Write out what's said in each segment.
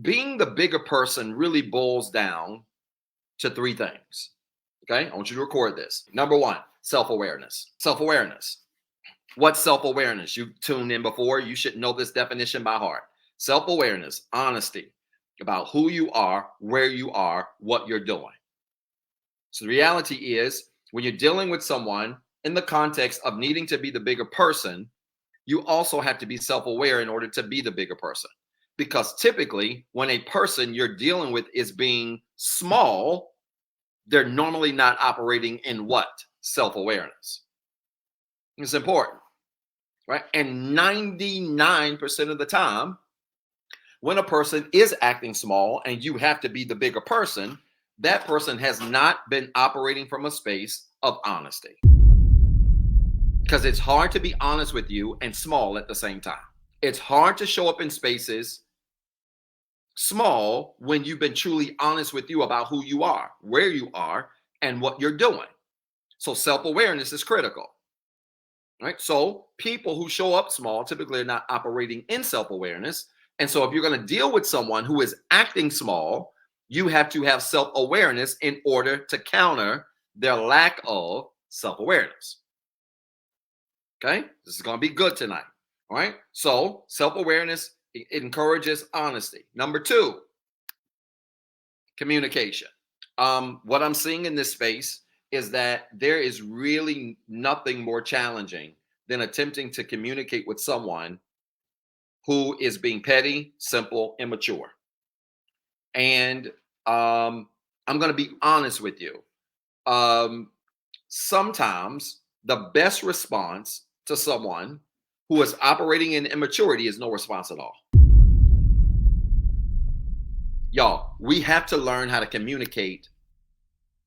being the bigger person really boils down to three things. Okay, I want you to record this. Number one, self-awareness. Self-awareness. What's self-awareness? You've tuned in before. You should know this definition by heart. Self-awareness, honesty about who you are, where you are, what you're doing. So the reality is, when you're dealing with someone in the context of needing to be the bigger person, you also have to be self-aware in order to be the bigger person. Because typically, when a person you're dealing with is being small, they're normally not operating in what? Self-awareness. It's important, right? And 99% of the time, when a person is acting small and you have to be the bigger person, that person has not been operating from a space of honesty. Because it's hard to be honest with you and small at the same time. It's hard to show up in spaces small when you've been truly honest with you about who you are, where you are, and what you're doing. So self-awareness is critical, right? So people who show up small typically are not operating in self-awareness. And so if you're going to deal with someone who is acting small, you have to have self-awareness in order to counter their lack of self-awareness. Okay, this is going to be good tonight. All right, so self-awareness, it encourages honesty. Number two, communication. What I'm seeing in this space is that there is really nothing more challenging than attempting to communicate with someone who is being petty, simple, immature. And I'm going to be honest with you. Sometimes the best response to someone who is operating in immaturity is no response at all. Y'all, we have to learn how to communicate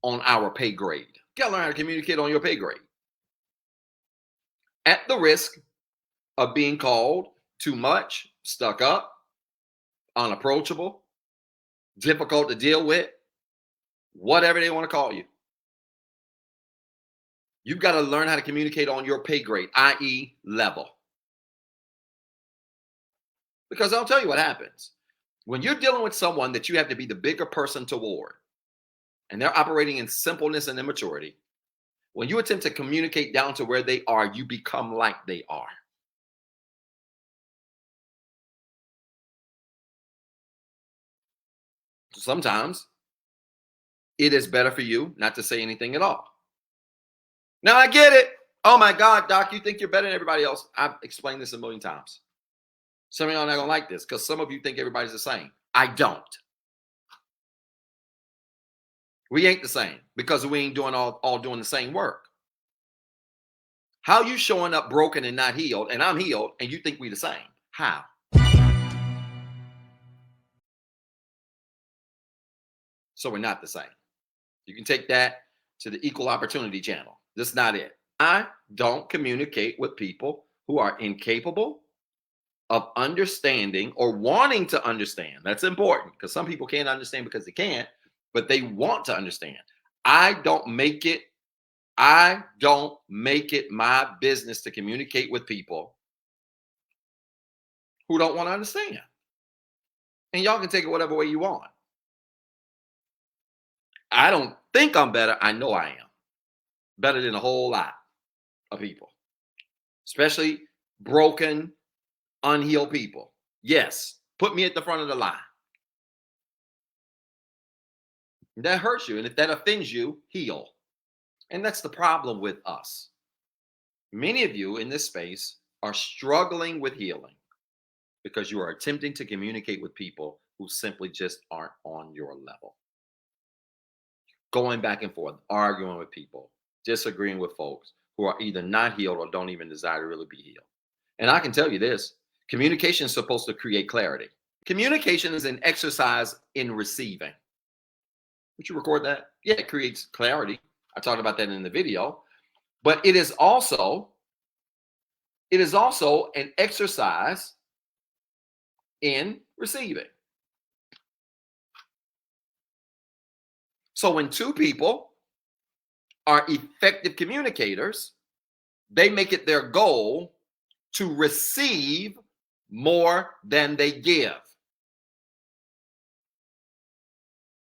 on our pay grade. You gotta learn how to communicate on your pay grade. At the risk of being called too much, stuck up, unapproachable, difficult to deal with, whatever they want to call you. You've got to learn how to communicate on your pay grade, i.e. level. Because I'll tell you what happens. When you're dealing with someone that you have to be the bigger person toward, and they're operating in simpleness and immaturity, when you attempt to communicate down to where they are, you become like they are. Sometimes it is better for you not to say anything at all. Now I get it. Oh my God, Doc, you think you're better than everybody else. I've explained this a million times. Some of y'all are not gonna like this because some of you think everybody's the same. I don't. We ain't the same because we ain't doing all doing the same work. How you showing up broken and not healed, and I'm healed, and you think we the same? How? So we're not the same. You can take that to the equal opportunity channel. That's not it. I don't communicate with people who are incapable of understanding or wanting to understand. That's important because some people can't understand because they can't, but they want to understand. I don't make it my business to communicate with people who don't want to understand. And y'all can take it whatever way you want. I don't think I'm better. I know I am better than a whole lot of people, especially broken, unhealed people. Yes, put me at the front of the line. That hurts you. And if that offends you, heal. And that's the problem with us. Many of you in this space are struggling with healing because you are attempting to communicate with people who simply just aren't on your level. Going back and forth, arguing with people, disagreeing with folks who are either not healed or don't even desire to really be healed. And I can tell you this, communication is supposed to create clarity. Communication is an exercise in receiving. Would you record that? Yeah, it creates clarity. I talked about that in the video. But it is also an exercise in receiving. So when two people are effective communicators, they make it their goal to receive more than they give.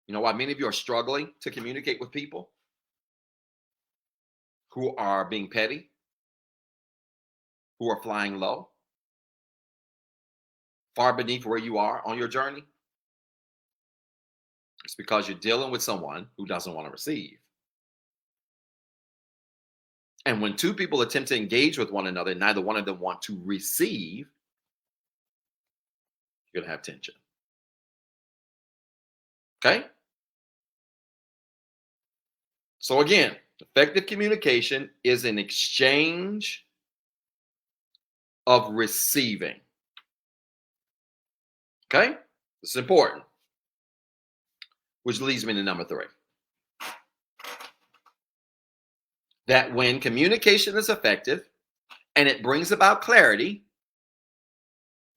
You know why many of you are struggling to communicate with people who are being petty, who are flying low, far beneath where you are on your journey? It's because you're dealing with someone who doesn't want to receive. And when two people attempt to engage with one another, neither one of them want to receive, you're going to have tension. Okay? So again, effective communication is an exchange of receiving. Okay? This is important. Which leads me to number 3. That when communication is effective and it brings about clarity,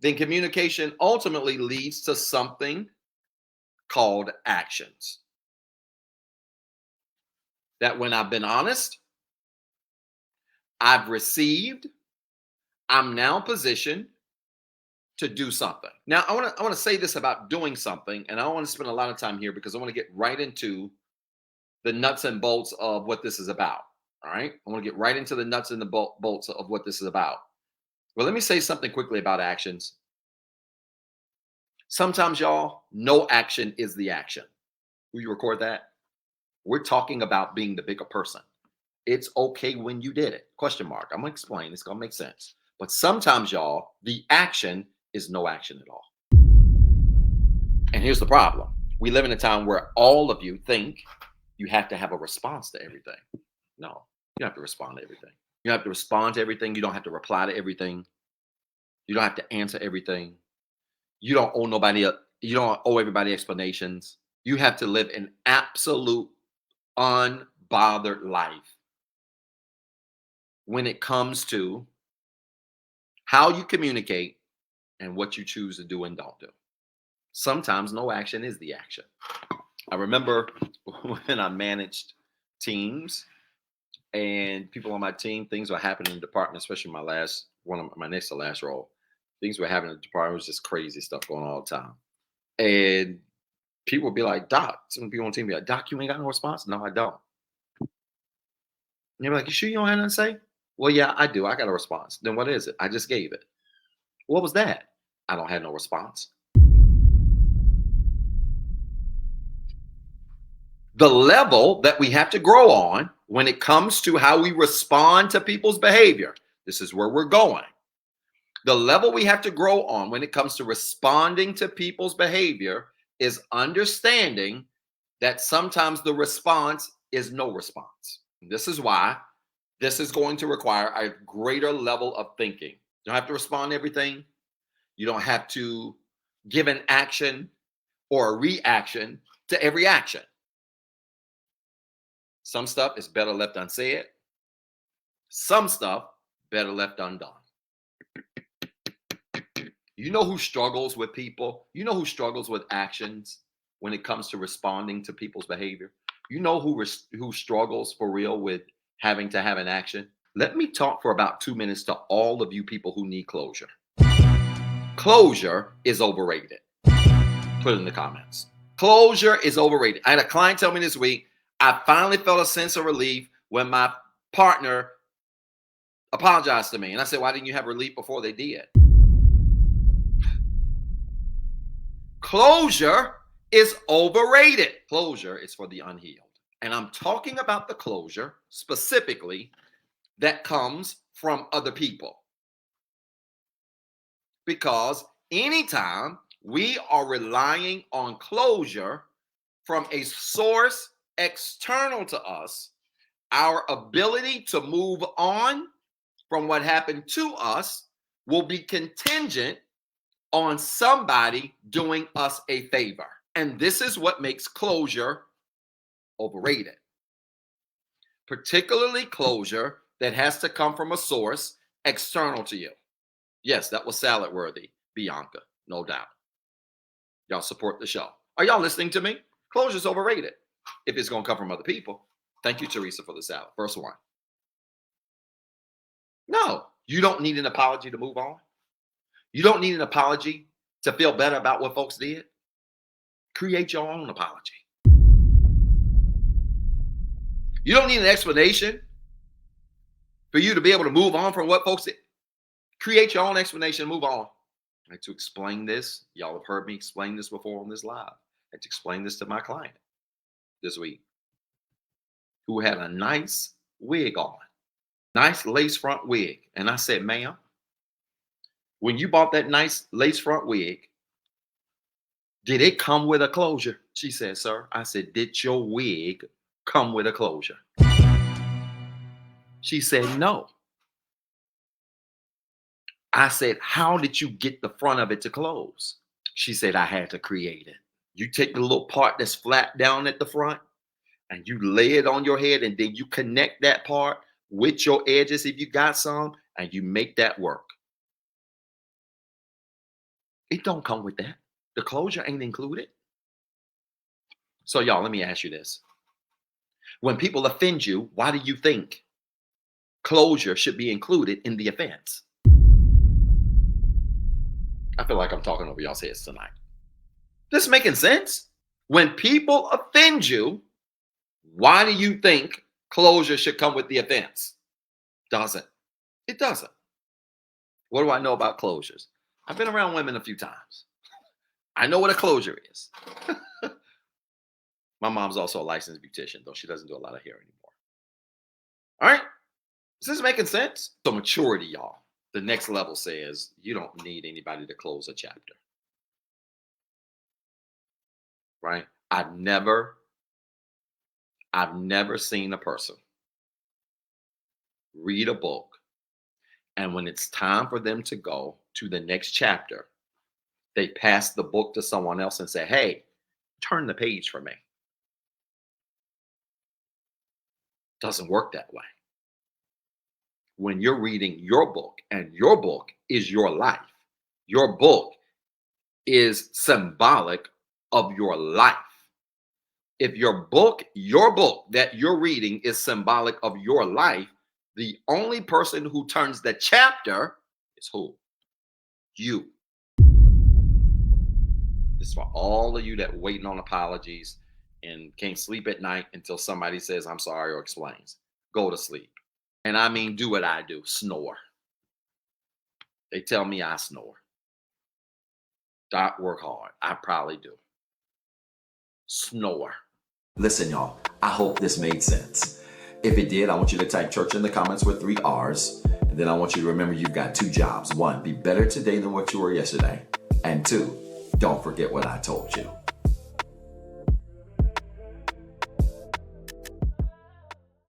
then communication ultimately leads to something called actions. That when I've been honest, I've received, I'm now positioned to do something. Now, I want to say this about doing something, and I don't want to spend a lot of time here because I want to get right into the nuts and bolts of what this is about. All right, I want to get right into the nuts and the bolts of what this is about. Well, let me say something quickly about actions. Sometimes, y'all, no action is the action. Will you record that? We're talking about being the bigger person. It's okay when you did it. Question mark. I'm going to explain. It's going to make sense. But sometimes, y'all, the action is no action at all. And here's the problem. We live in a time where all of you think you have to have a response to everything. No, you don't have to respond to everything. You don't have to respond to everything. You don't have to reply to everything. You don't have to answer everything. You don't owe nobody. You don't owe everybody explanations. You have to live an absolute unbothered life when it comes to how you communicate and what you choose to do and don't do. Sometimes no action is the action. I remember when I managed teams and people on my team, things were happening in the department, especially my next to last role. Things were happening in the department. It was just crazy stuff going on all the time. And people would be like, Doc, some people on the team be like, Doc, you ain't got no response? No, I don't. And you're like, you sure you don't have nothing to say? Well, yeah, I do. I got a response. Then what is it? I just gave it. What was that? I don't have no response. The level that we have to grow on when it comes to how we respond to people's behavior, this is where we're going. The level we have to grow on when it comes to responding to people's behavior is understanding that sometimes the response is no response. This is why this is going to require a greater level of thinking. You don't have to respond to everything. You don't have to give an action or a reaction to every action. Some stuff is better left unsaid. Some stuff better left undone. You know who struggles with people? You know who struggles with actions when it comes to responding to people's behavior? You know who struggles for real with having to have an action? Let me talk for about 2 minutes to all of you people who need closure. Closure is overrated. Put it in the comments. Closure is overrated. I had a client tell me this week, I finally felt a sense of relief when my partner apologized to me. And I said, why didn't you have relief before they did? Closure is overrated. Closure is for the unhealed. And I'm talking about the closure specifically that comes from other people. Because anytime we are relying on closure from a source external to us, our ability to move on from what happened to us will be contingent on somebody doing us a favor. And this is what makes closure overrated. Particularly closure that has to come from a source external to you. Yes, that was salad worthy, Bianca, no doubt. Y'all support the show. Are y'all listening to me? Closure is overrated if it's going to come from other people. Thank you, Teresa, for the salad. First one. No, you don't need an apology to move on. You don't need an apology to feel better about what folks did. Create your own apology. You don't need an explanation for you to be able to move on from what folks did. Create your own explanation, move on. I had to explain this. Y'all have heard me explain this before on this live. I had to explain this to my client this week who had a nice wig on, nice lace front wig. And I said, ma'am, when you bought that nice lace front wig, did it come with a closure? She said, sir. I said, did your wig come with a closure? She said, no. I said, how did you get the front of it to close? She said, I had to create it. You take the little part that's flat down at the front and you lay it on your head, and then you connect that part with your edges if you got some, and you make that work. It don't come with that. The closure ain't included. So y'all, let me ask you this. When people offend you, why do you think closure should be included in the offense? I feel like I'm talking over y'all's heads tonight. This making sense? When people offend you, why do you think closure should come with the offense? Doesn't. It doesn't. What do I know about closures? I've been around women a few times. I know what a closure is. My mom's also a licensed beautician, though she doesn't do a lot of hair anymore. All right? Is this making sense? So maturity, y'all. The next level says you don't need anybody to close a chapter. Right? I've never seen a person read a book, and when it's time for them to go to the next chapter, they pass the book to someone else and say, hey, turn the page for me. Doesn't work that way. When you're reading your book, and your book is your life, your book is symbolic of your life. If your book that you're reading is symbolic of your life, the only person who turns the chapter is who? You. This is for all of you that waiting on apologies and can't sleep at night until somebody says, I'm sorry, or explains. Go to sleep. And I mean, do what I do, snore. They tell me I snore. Don't work hard. I probably do. Snore. Listen, y'all, I hope this made sense. If it did, I want you to type church in the comments with 3 R's. And then I want you to remember you've got 2 jobs. 1, be better today than what you were yesterday. And 2, don't forget what I told you.